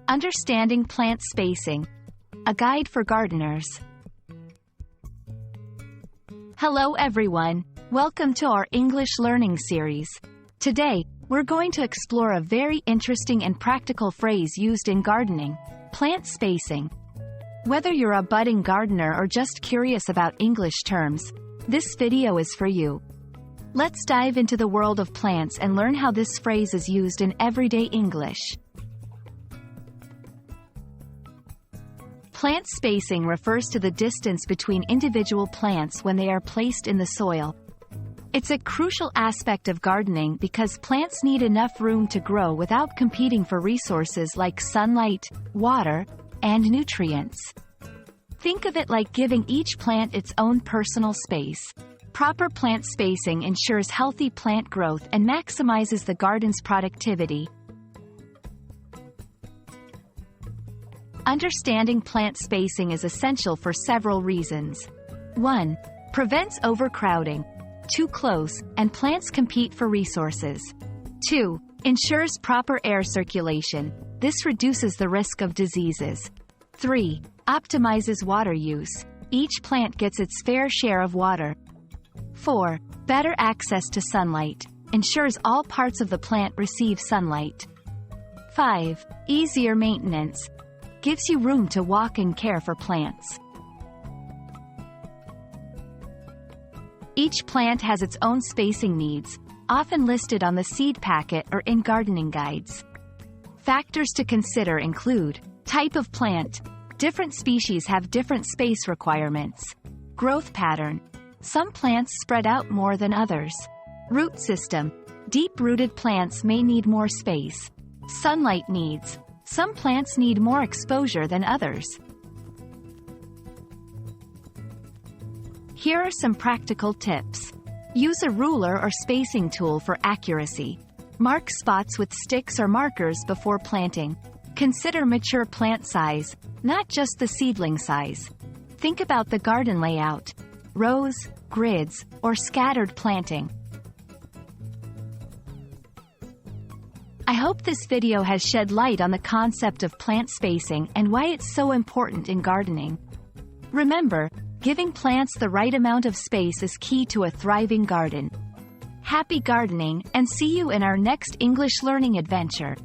Understanding plant spacing. A guide for gardeners. Hello everyone, welcome to our English learning series. Today, we're going to explore a very interesting and practical phrase used in gardening: plant spacing. Whether you're a budding gardener or just curious about English terms, this video is for you. Let's dive into the world of plants and learn how this phrase is used in everyday English. Plant spacing refers to the distance between individual plants when they are placed in the soil. It's a crucial aspect of gardening because plants need enough room to grow without competing for resources like sunlight, water, and nutrients. Think of it like giving each plant its own personal space. Proper plant spacing ensures healthy plant growth and maximizes the garden's productivity. Understanding plant spacing is essential for several reasons. 1. Prevents overcrowding. Too close, and plants compete for resources. 2. Ensures proper air circulation. This reduces the risk of diseases. 3. Optimizes water use. Each plant gets its fair share of water. 4. Better access to sunlight. Ensures all parts of the plant receive sunlight. 5. Easier maintenance. Gives you room to walk and care for plants. Each plant has its own spacing needs, often listed on the seed packet or in gardening guides. Factors to consider include type of plant. Different species have different space requirements. Growth pattern. Some plants spread out more than others. Root system. Deep-rooted plants may need more space. Sunlight needs. Some plants need more exposure than others. Here are some practical tips. Use a ruler or spacing tool for accuracy. Mark spots with sticks or markers before planting. Consider mature plant size, not just the seedling size. Think about the garden layout: rows, grids, or scattered planting. I hope this video has shed light on the concept of plant spacing and why it's so important in gardening. Remember, giving plants the right amount of space is key to a thriving garden. Happy gardening, and see you in our next English learning adventure.